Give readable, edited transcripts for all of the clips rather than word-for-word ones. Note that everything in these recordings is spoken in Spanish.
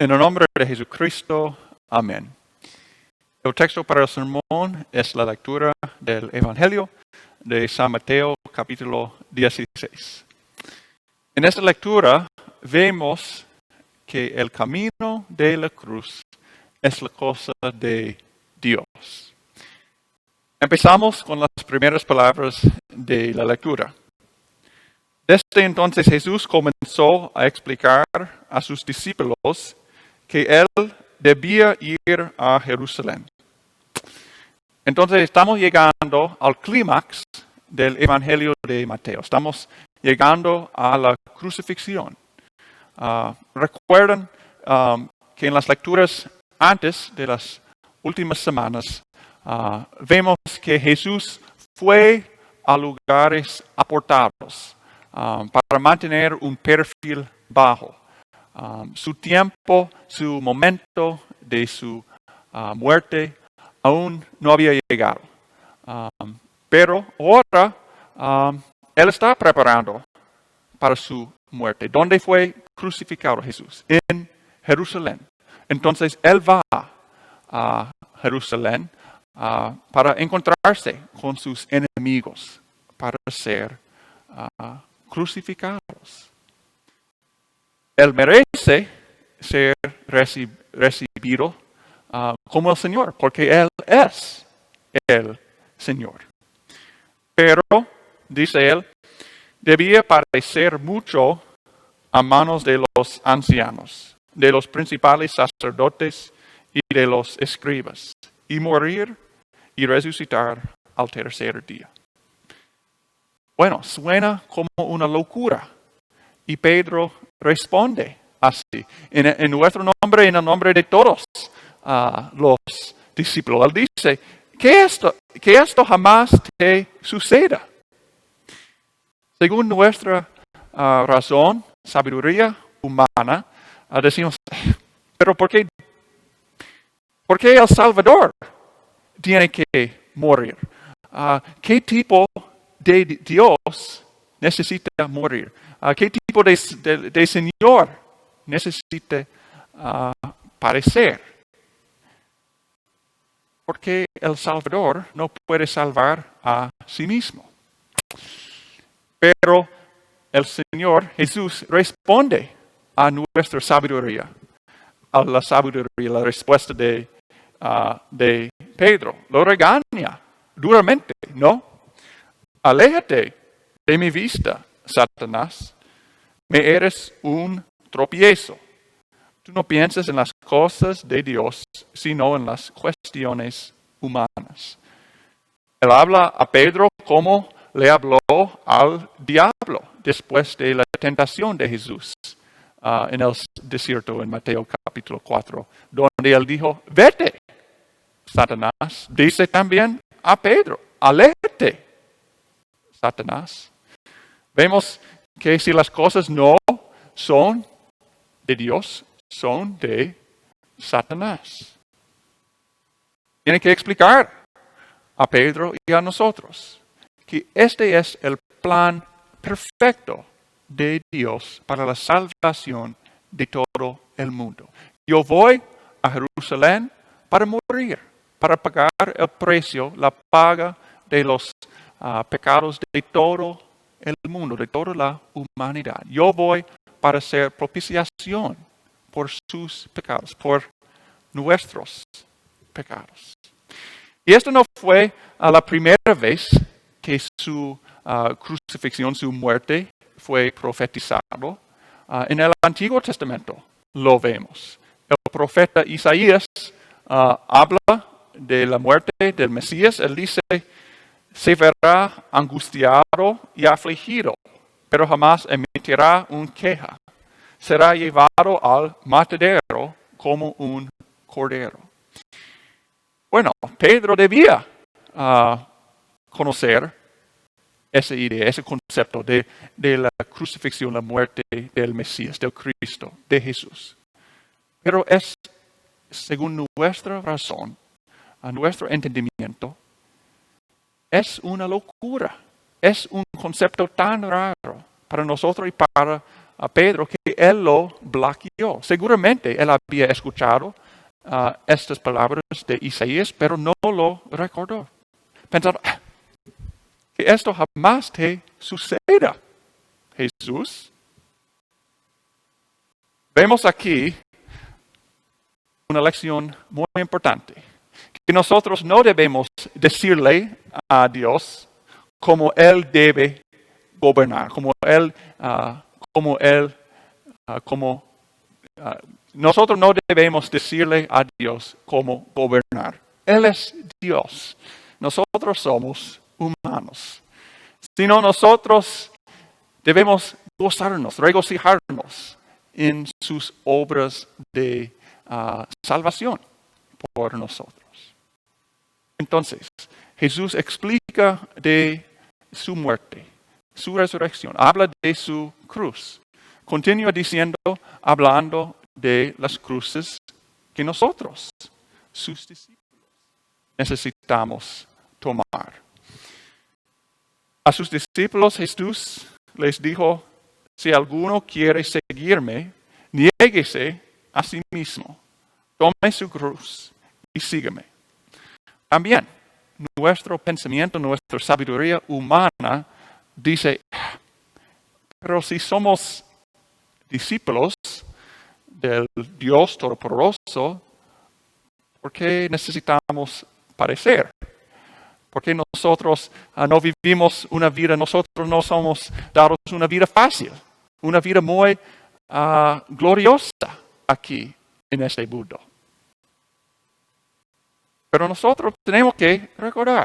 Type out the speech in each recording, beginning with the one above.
En el nombre de Jesucristo, amén. El texto para el sermón es la lectura del Evangelio de San Mateo, capítulo 16. En esta lectura vemos que el camino de la cruz es la cosa de Dios. Empezamos con las primeras palabras de la lectura. Desde entonces Jesús comenzó a explicar a sus discípulos que él debía ir a Jerusalén. Entonces estamos llegando al clímax del Evangelio de Mateo. Estamos llegando a la crucifixión. Recuerden que en las lecturas antes de las últimas semanas vemos que Jesús fue a lugares apartados para mantener un perfil bajo. Su tiempo, su momento de su muerte aún no había llegado. Pero ahora Él está preparando para su muerte. ¿Dónde fue crucificado Jesús? En Jerusalén. Entonces Él va a Jerusalén para encontrarse con sus enemigos, para ser crucificados. Él merece ser recibido como el Señor, porque Él es el Señor. Pero, dice Él, debía padecer mucho a manos de los ancianos, de los principales sacerdotes y de los escribas, y morir y resucitar al tercer día. Bueno, suena como una locura. Y Pedro responde así, en nuestro nombre y en el nombre de todos los discípulos. Él dice, que esto jamás te suceda. Según nuestra razón, sabiduría humana, decimos, pero ¿por qué el Salvador tiene que morir? ¿Qué tipo de Dios necesita morir? ¿Qué tipo de Señor necesita padecer? Porque el Salvador no puede salvar a sí mismo. Pero el Señor Jesús responde a nuestra sabiduría, a la sabiduría, la respuesta de Pedro. Lo regaña duramente, ¿no? Aléjate de mi vista, Satanás. Me eres un tropiezo. Tú no piensas en las cosas de Dios, sino en las cuestiones humanas. Él habla a Pedro como le habló al diablo después de la tentación de Jesús en el desierto en Mateo capítulo 4, donde él dijo, vete, Satanás. Dice también a Pedro, aléjate, Satanás. Vemos que si las cosas no son de Dios, son de Satanás. Tiene que explicar a Pedro y a nosotros que este es el plan perfecto de Dios para la salvación de todo el mundo. Yo voy a Jerusalén para morir, para pagar el precio, la paga de los pecados de todo el mundo, de toda la humanidad. Yo voy para hacer propiciación por sus pecados, por nuestros pecados. Y esto no fue la primera vez que su crucifixión, su muerte, fue profetizado. En el Antiguo Testamento lo vemos. El profeta Isaías habla de la muerte del Mesías. Él dice, se verá angustiado y afligido, pero jamás emitirá una queja. Será llevado al matadero como un cordero. Bueno, Pedro debía conocer esa idea, ese concepto de la crucifixión, la muerte del Mesías, del Cristo, de Jesús. Pero es, según nuestra razón, a nuestro entendimiento, es una locura. Es un concepto tan raro para nosotros y para a Pedro que él lo bloqueó. Seguramente él había escuchado estas palabras de Isaías, pero no lo recordó. Pensando, que esto jamás te suceda, Jesús. Vemos aquí una lección muy importante, que nosotros no debemos decirle a Dios cómo Él debe gobernar, nosotros no debemos decirle a Dios cómo gobernar. Él es Dios. Nosotros somos humanos. Sino nosotros debemos gozarnos, regocijarnos en sus obras de salvación por nosotros. Entonces, Jesús explica de su muerte, su resurrección, habla de su cruz. Continúa diciendo, hablando de las cruces que nosotros, sus discípulos, necesitamos tomar. A sus discípulos Jesús les dijo, si alguno quiere seguirme, niéguese a sí mismo, tome su cruz y sígueme. También, nuestro pensamiento, nuestra sabiduría humana dice, pero si somos discípulos del Dios Todopoderoso, ¿por qué necesitamos padecer? ¿Por qué nosotros no vivimos una vida, nosotros no somos dados una vida fácil, una vida muy gloriosa aquí en este mundo? Pero nosotros tenemos que recordar,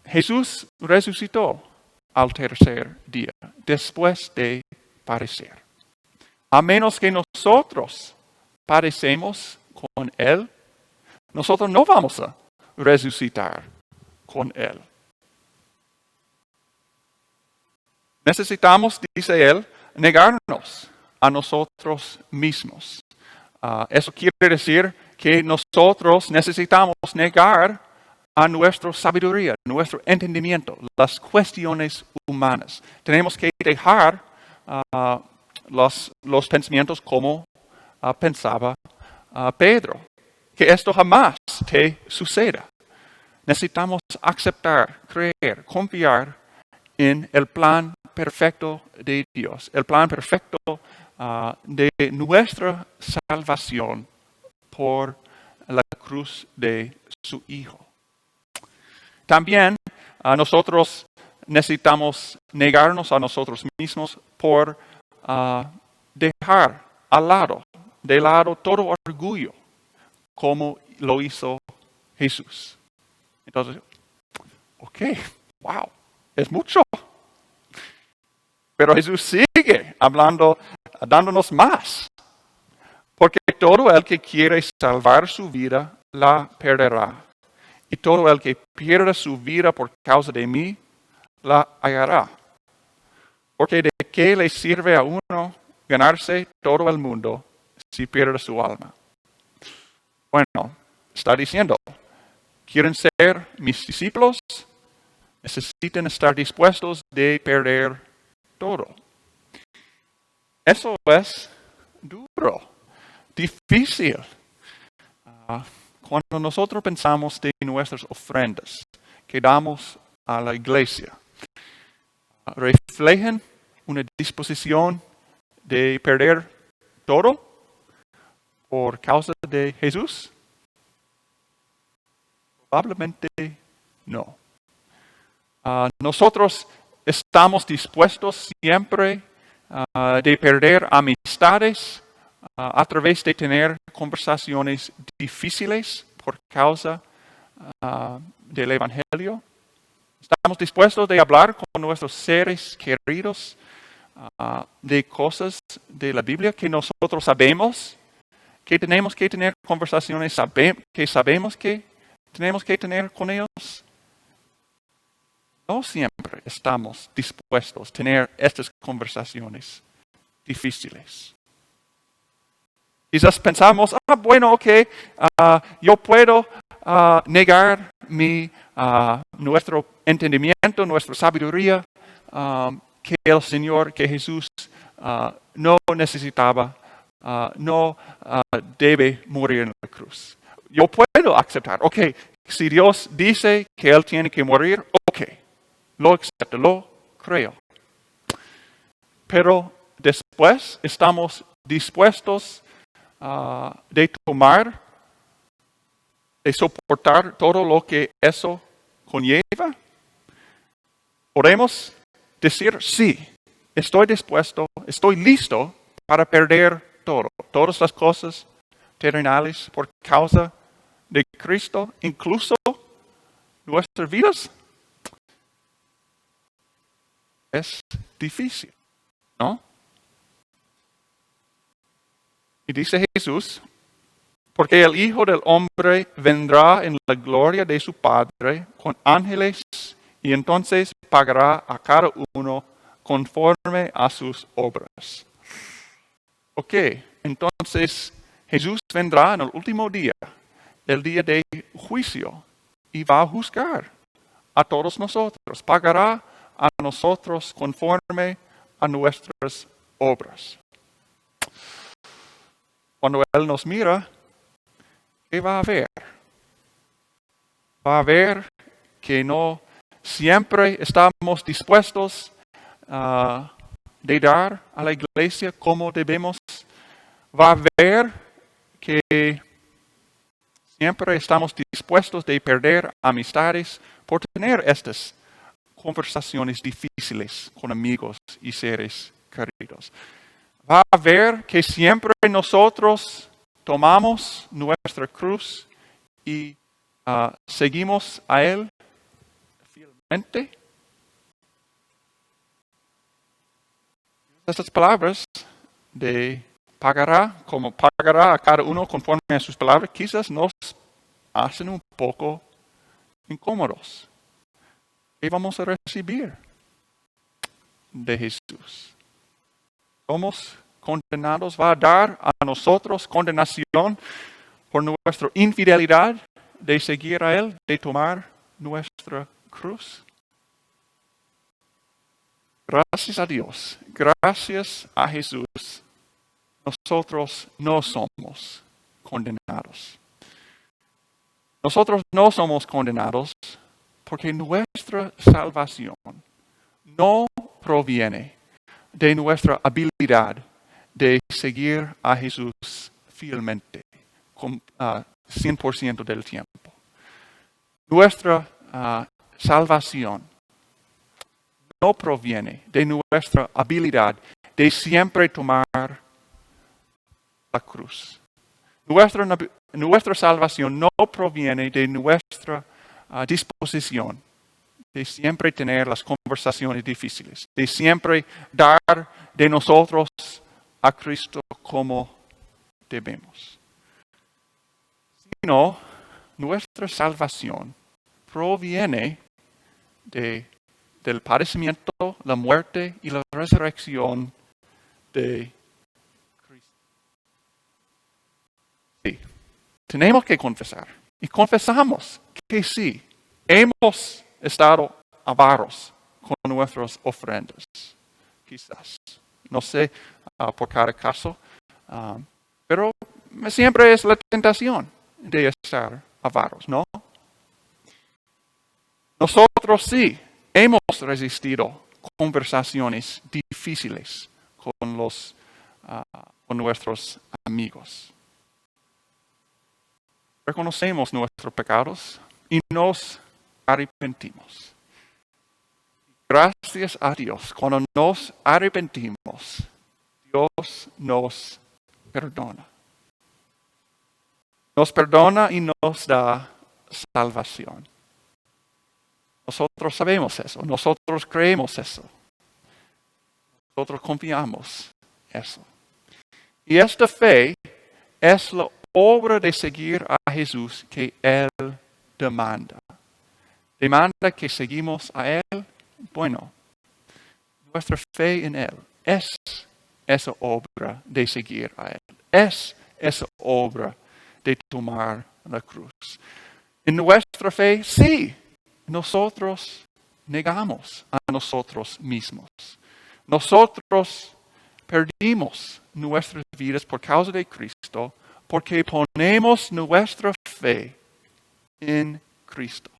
Jesús resucitó al tercer día, después de padecer. A menos que nosotros padecemos con Él, nosotros no vamos a resucitar con Él. Necesitamos, dice Él, negarnos a nosotros mismos. Eso quiere decir que nosotros necesitamos negar a nuestra sabiduría, nuestro entendimiento, las cuestiones humanas. Tenemos que dejar los pensamientos como pensaba Pedro. Que esto jamás te suceda. Necesitamos aceptar, creer, confiar en el plan perfecto de Dios, el plan perfecto de nuestra salvación por la cruz de su Hijo. También nosotros necesitamos negarnos a nosotros mismos por dejar de lado todo orgullo, como lo hizo Jesús. Entonces, wow, es mucho. Pero Jesús sigue hablando, dándonos más. Porque todo el que quiere salvar su vida, la perderá. Y todo el que pierda su vida por causa de mí, la hallará. Porque ¿de qué le sirve a uno ganarse todo el mundo si pierde su alma? Bueno, está diciendo, ¿quieren ser mis discípulos? Necesitan estar dispuestos de perder todo. Eso es duro, difícil. Cuando nosotros pensamos de nuestras ofrendas que damos a la iglesia, ¿reflejan una disposición de perder todo por causa de Jesús? Probablemente no. Nosotros estamos dispuestos siempre de perder amistades a través de tener conversaciones difíciles por causa del Evangelio. Estamos dispuestos de hablar con nuestros seres queridos de cosas de la Biblia que nosotros sabemos que tenemos que tener conversaciones, que sabemos que tenemos que tener con ellos. No siempre estamos dispuestos a tener estas conversaciones difíciles. Quizás pensamos, yo puedo negar nuestro entendimiento, nuestra sabiduría que el Señor, que Jesús no necesitaba, no debe morir en la cruz. Yo puedo aceptar, ok, si Dios dice que Él tiene que morir, ok, lo acepto, lo creo. Pero después estamos dispuestos de tomar, de soportar todo lo que eso conlleva. Podemos decir, sí, estoy dispuesto, estoy listo para perder todo, todas las cosas terrenales por causa de Cristo, incluso nuestras vidas. Es difícil, ¿no? Y dice Jesús, porque el Hijo del Hombre vendrá en la gloria de su Padre con ángeles y entonces pagará a cada uno conforme a sus obras. Ok, entonces Jesús vendrá en el último día, el día de juicio, y va a juzgar a todos nosotros, pagará a nosotros conforme a nuestras obras. Cuando Él nos mira, ¿qué va a ver? Va a ver que no siempre estamos dispuestos de dar a la iglesia como debemos. Va a ver que siempre estamos dispuestos de perder amistades por tener estas conversaciones difíciles con amigos y seres queridos. Va a ver que siempre nosotros tomamos nuestra cruz y seguimos a Él fielmente. Estas palabras de pagará a cada uno conforme a sus palabras, quizás nos hacen un poco incómodos. ¿Qué vamos a recibir de Jesús? Somos condenados, va a dar a nosotros condenación por nuestra infidelidad de seguir a Él, de tomar nuestra cruz. Gracias a Dios, gracias a Jesús, nosotros no somos condenados. Nosotros no somos condenados porque nuestra salvación no proviene de nuestra habilidad de seguir a Jesús fielmente, 100% del tiempo. Nuestra salvación no proviene de nuestra habilidad de siempre tomar la cruz. Nuestra salvación no proviene de nuestra disposición de siempre tener las conversaciones difíciles, de siempre dar de nosotros a Cristo como debemos. Sino, nuestra salvación proviene del padecimiento, la muerte y la resurrección de Cristo. Sí, tenemos que confesar y confesamos que sí, hemos estado avaros con nuestras ofrendas, quizás. No sé por cada caso, pero siempre es la tentación de estar avaros, ¿no? Nosotros sí hemos resistido conversaciones difíciles con nuestros amigos. Reconocemos nuestros pecados y nos arrepentimos. Gracias a Dios, cuando nos arrepentimos, Dios nos perdona. Nos perdona y nos da salvación. Nosotros sabemos eso, nosotros creemos eso. Nosotros confiamos eso. Y esta fe es la obra de seguir a Jesús que Él demanda. Demanda que seguimos a Él. Bueno, nuestra fe en Él es esa obra de seguir a Él. Es esa obra de tomar la cruz. En nuestra fe, sí, nosotros negamos a nosotros mismos. Nosotros perdimos nuestras vidas por causa de Cristo porque ponemos nuestra fe en Cristo.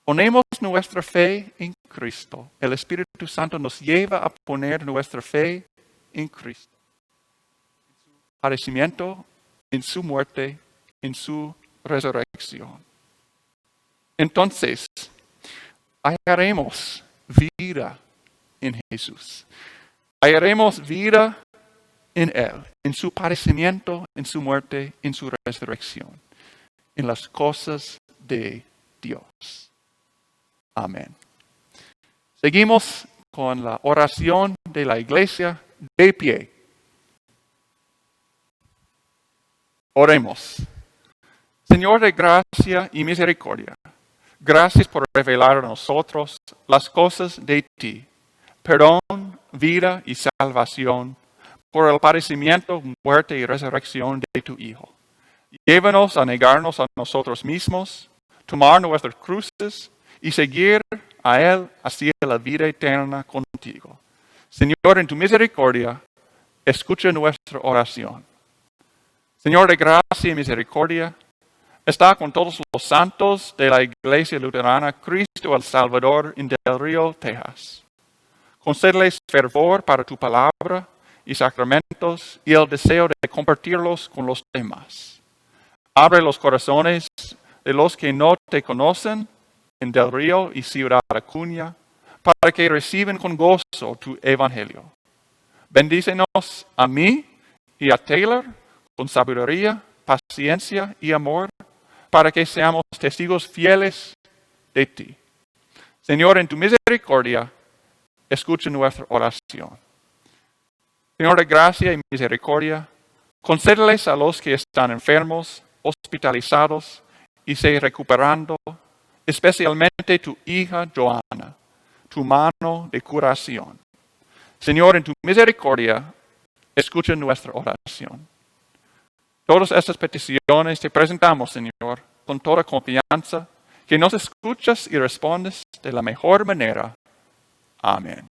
Ponemos nuestra fe en Cristo. El Espíritu Santo nos lleva a poner nuestra fe en Cristo. En su padecimiento, en su muerte, en su resurrección. Entonces, hallaremos vida en Jesús. Hallaremos vida en Él, en su padecimiento, en su muerte, en su resurrección, en las cosas de Dios. Amén. Seguimos con la oración de la iglesia de pie. Oremos. Señor de gracia y misericordia, gracias por revelar a nosotros las cosas de ti, perdón, vida y salvación, por el padecimiento, muerte y resurrección de tu Hijo. Llévanos a negarnos a nosotros mismos, tomar nuestras cruces y seguir a Él hacia la vida eterna contigo. Señor, en tu misericordia, escucha nuestra oración. Señor de gracia y misericordia, está con todos los santos de la Iglesia Luterana Cristo el Salvador en Del Río, Texas. Concédeles fervor para tu palabra y sacramentos y el deseo de compartirlos con los demás. Abre los corazones de los que no te conocen en Del Río y Ciudad Acuña para que reciban con gozo tu evangelio. Bendícenos a mí y a Taylor con sabiduría, paciencia y amor para que seamos testigos fieles de ti. Señor, en tu misericordia, escucha nuestra oración. Señor de gracia y misericordia, concédeles a los que están enfermos, hospitalizados y se recuperando, especialmente tu hija Joana, tu mano de curación. Señor, en tu misericordia, escucha nuestra oración. Todas estas peticiones te presentamos, Señor, con toda confianza, que nos escuchas y respondes de la mejor manera. Amén.